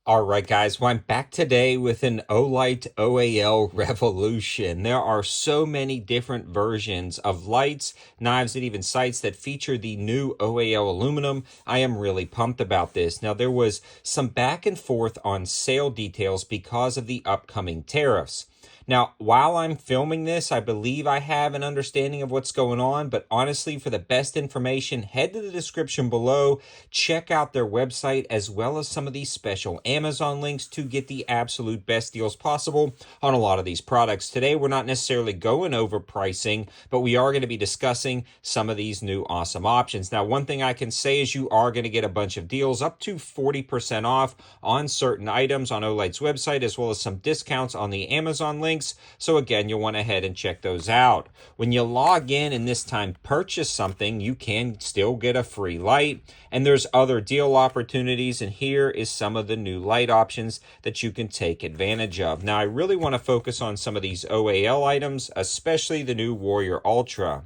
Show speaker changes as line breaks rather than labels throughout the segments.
All right, guys. Well, I'm back today with an Olight OAL revolution. There are so many different versions of lights, knives, and even sights that feature the new OAL aluminum. I am really pumped about this. Now, there was some back and forth on sale details because of the upcoming tariffs. Now, while I'm filming this, I believe I have an understanding of what's going on, but honestly, for the best information, head to the description below, check out their website, as well as some of these special Amazon links to get the absolute best deals possible on a lot of these products. Today, we're not necessarily going over pricing, but we are going to be discussing some of these new awesome options. Now, one thing I can say is you are going to get a bunch of deals up to 40% off on certain items on Olight's website, as well as some discounts on the Amazon links. So again, you'll want to head and check those out. When you log in and this time purchase something, you can still get a free light. And there's other deal opportunities. And here is some of the new light options that you can take advantage of. Now, I really want to focus on some of these OAL items, especially the new Warrior Ultra.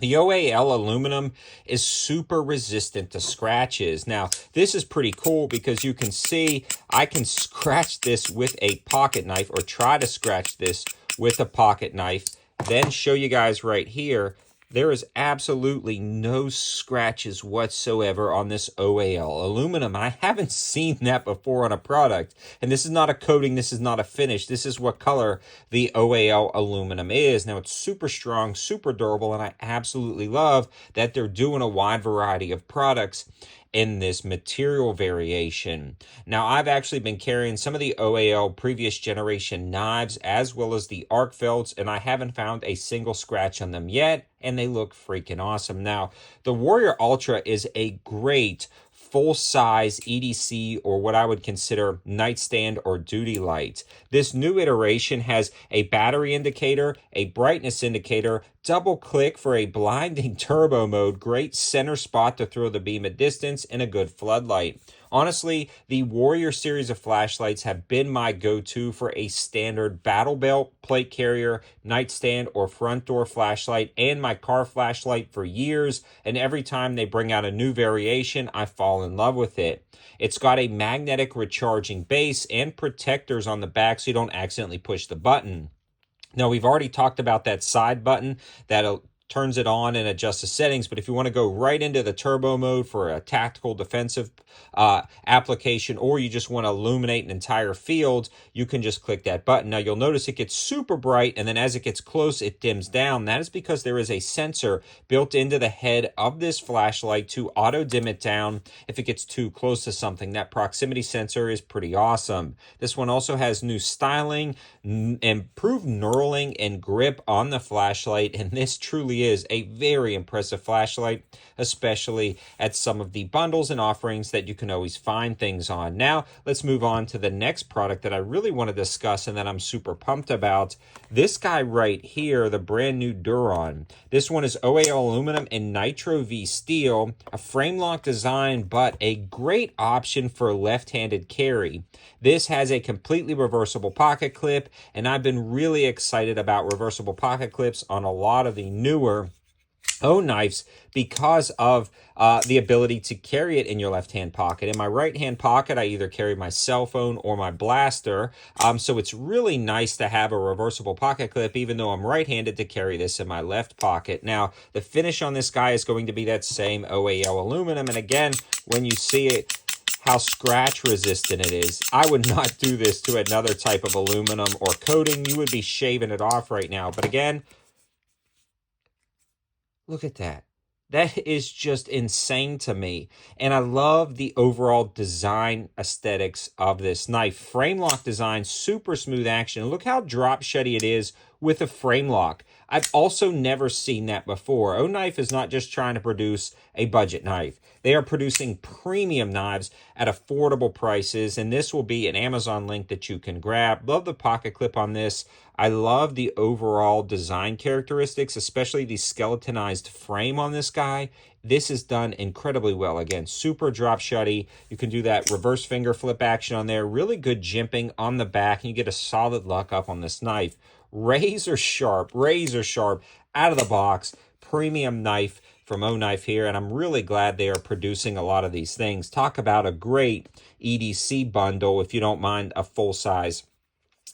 The OAL aluminum is super resistant to scratches. Now, this is pretty cool because you can see I can scratch this with a pocket knife, or try to scratch this with a pocket knife, then show you guys right here. There is absolutely no scratches whatsoever on this OAL aluminum. I haven't seen that before on a product. And this is not a coating, this is not a finish. This is what color the OAL aluminum is. Now, it's super strong, super durable, and I absolutely love that they're doing a wide variety of products in this material variation. Now, I've actually been carrying some of the OAL previous generation knives as well as the arc felts, and I haven't found a single scratch on them yet, and they look freaking awesome. Now, the Warrior Ultra is a great full-size EDC, or what I would consider nightstand or duty light. This new iteration has a battery indicator, a brightness indicator, double click for a blinding turbo mode, great center spot to throw the beam at distance, and a good floodlight. Honestly, the Warrior series of flashlights have been my go-to for a standard battle belt, plate carrier, nightstand, or front door flashlight, and my car flashlight for years, and every time they bring out a new variation, I fall in love with it. It's got a magnetic recharging base and protectors on the back so you don't accidentally push the button. Now, we've already talked about that side button that turns it on and adjusts the settings, but if you want to go right into the turbo mode for a tactical defensive application, or you just want to illuminate an entire field, you can just click that button. Now, you'll notice it gets super bright, and then as it gets close, it dims down. That is because there is a sensor built into the head of this flashlight to auto dim it down if it gets too close to something. That proximity sensor is pretty awesome. This one also has new styling, improved knurling and grip on the flashlight, and this truly is a very impressive flashlight, especially at some of the bundles and offerings that you can always find things on. Now, let's move on to the next product that I really want to discuss and that I'm super pumped about. This guy right here, the brand new Duron. This one is OAL aluminum and Nitro V steel, a frame lock design, but a great option for left-handed carry. This has a completely reversible pocket clip, and I've been really excited about reversible pocket clips on a lot of the newer knives because of the ability to carry it in your left hand pocket. In my right hand pocket, I either carry my cell phone or my blaster, so it's really nice to have a reversible pocket clip, even though I'm right-handed, to carry this in my left pocket. Now, the finish on this guy is going to be that same OAL aluminum, and again, when you see it, how scratch resistant it is. I would not do this to another type of aluminum or coating. You would be shaving it off right now. But again, look at that. That is just insane to me. And I love the overall design aesthetics of this knife. Frame lock design, super smooth action. Look how drop shutty it is with a frame lock. I've also never seen that before. O Knife is not just trying to produce a budget knife. They are producing premium knives at affordable prices, and this will be an Amazon link that you can grab. Love the pocket clip on this. I love the overall design characteristics, especially the skeletonized frame on this guy. This is done incredibly well. Again, super drop shutty. You can do that reverse finger flip action on there. Really good jimping on the back, and you get a solid luck up on this knife. Razor sharp, out of the box, premium knife from O Knife here, and I'm really glad they are producing a lot of these things. Talk about a great EDC bundle, if you don't mind a full-size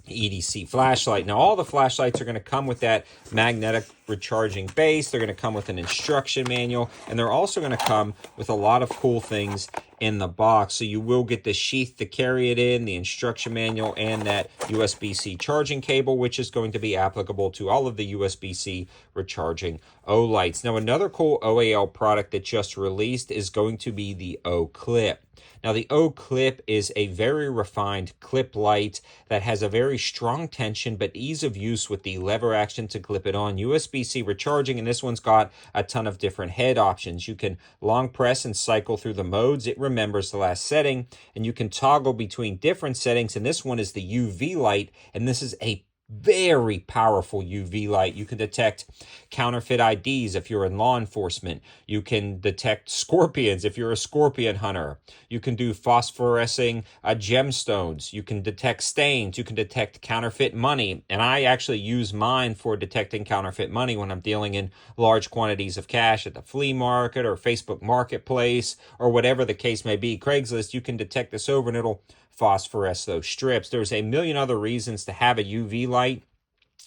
EDC flashlight. Now, all the flashlights are going to come with that magnetic recharging base. They're going to come with an instruction manual, and they're also going to come with a lot of cool things in the box. So you will get the sheath to carry it in, the instruction manual, and that USB-C charging cable, which is going to be applicable to all of the USB-C recharging O lights. Now, another cool OAL product that just released is going to be the O clip. Now, the O clip is a very refined clip light that has a very strong tension but ease of use with the lever action to clip it on, USB-C recharging, and this one's got a ton of different head options. You can long press and cycle through the modes. It remembers the last setting, and you can toggle between different settings, and this one is the UV light, and this is a very powerful UV light. You can detect counterfeit IDs if you're in law enforcement. You can detect scorpions if you're a scorpion hunter. You can do phosphorescing gemstones. You can detect stains. You can detect counterfeit money. And I actually use mine for detecting counterfeit money when I'm dealing in large quantities of cash at the flea market or Facebook Marketplace or whatever the case may be. Craigslist, you can detect this over and it'll phosphoresce those strips. There's a million other reasons to have a UV light.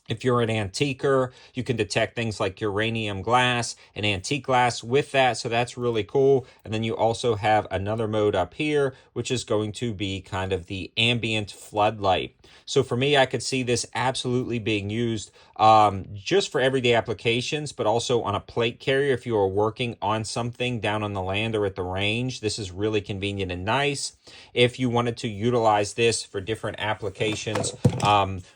If you're an antiquer, you can detect things like uranium glass and antique glass with that, so that's really cool. And then you also have another mode up here, which is going to be kind of the ambient floodlight. So for me, I could see this absolutely being used just for everyday applications, but also on a plate carrier if you are working on something down on the land or at the range. This is really convenient and nice. If you wanted to utilize this for different applications,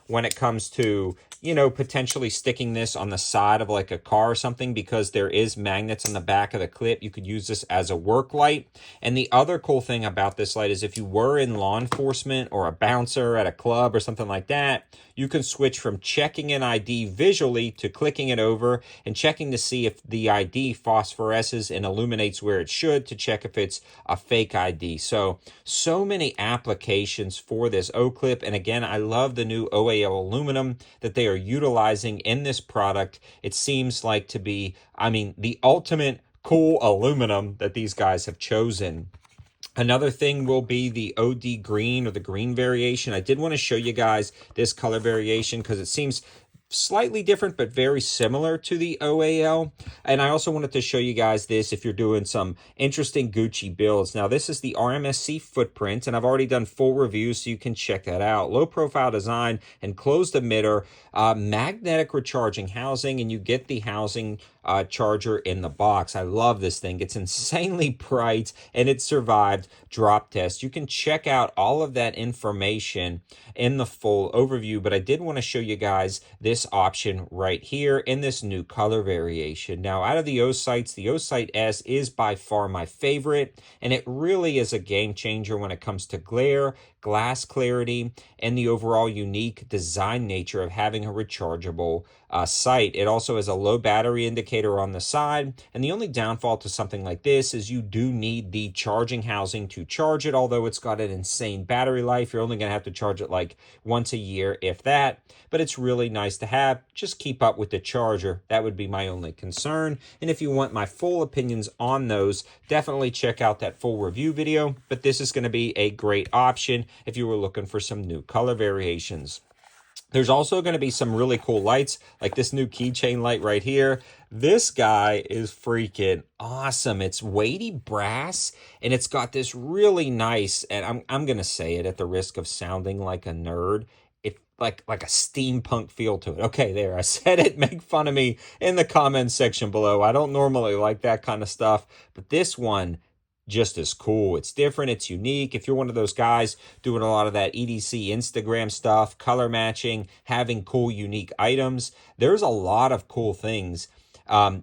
when it comes to potentially sticking this on the side of like a car or something, because there is magnets on the back of the clip, you could use this as a work light. And the other cool thing about this light is if you were in law enforcement or a bouncer at a club or something like that, you can switch from checking an ID visually to clicking it over and checking to see if the ID phosphoresces and illuminates where it should to check if it's a fake ID. So many applications for this O clip. And again, I love the new OAL aluminum that they are utilizing in this product. It seems like to be, the ultimate cool aluminum that these guys have chosen. Another thing will be the OD green or the green variation. I did want to show you guys this color variation because it seems slightly different but very similar to the OAL. And I also wanted to show you guys this if you're doing some interesting Gucci builds. Now, this is the RMSC footprint, and I've already done full reviews, so you can check that out. Low profile design and closed emitter, magnetic recharging housing, and you get the housing charger in the box. I love this thing. It's insanely bright, and it survived drop test. You can check out all of that information in the full overview, but I did want to show you guys this option right here in this new color variation. Now, out of the O-Sights, the O-Sight S is by far my favorite, and it really is a game changer when it comes to glare, glass clarity, and the overall unique design nature of having a rechargeable sight. It also has a low battery indicator on the side, and the only downfall to something like this is you do need the charging housing to charge it. Although it's got an insane battery life, you're only going to have to charge it like once a year, if that, but it's really nice to have. Just keep up with the charger. That would be my only concern. And if you want my full opinions on those, definitely check out that full review video, but this is going to be a great option if you were looking for some new color variations. There's also going to be some really cool lights, like this new keychain light right here. This guy is freaking awesome. It's weighty brass, and it's got this really nice, and I'm going to say it at the risk of sounding like a nerd, it like a steampunk feel to it. Okay, there, I said it. Make fun of me in the comments section below. I don't normally like that kind of stuff, but this one just as cool. It's different. It's unique. If you're one of those guys doing a lot of that EDC Instagram stuff, color matching, having cool, unique items, there's a lot of cool things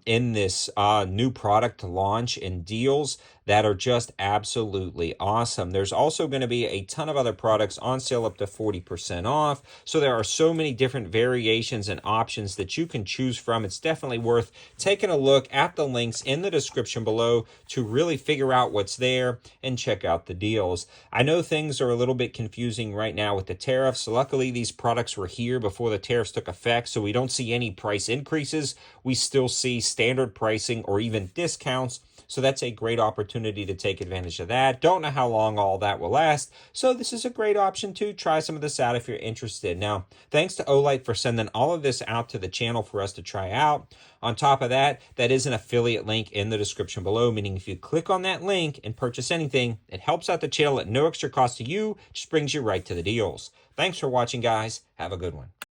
in this new product launch and deals that are just absolutely awesome. There's also going to be a ton of other products on sale up to 40% off. So there are so many different variations and options that you can choose from. It's definitely worth taking a look at the links in the description below to really figure out what's there and check out the deals. I know things are a little bit confusing right now with the tariffs. Luckily, these products were here before the tariffs took effect, so we don't see any price increases. We still see standard pricing or even discounts. So that's a great opportunity to take advantage of that. Don't know how long all that will last. So this is a great option to try some of this out if you're interested. Now, thanks to Olight for sending all of this out to the channel for us to try out. On top of that, that is an affiliate link in the description below, meaning if you click on that link and purchase anything, it helps out the channel at no extra cost to you, just brings you right to the deals. Thanks for watching, guys. Have a good one.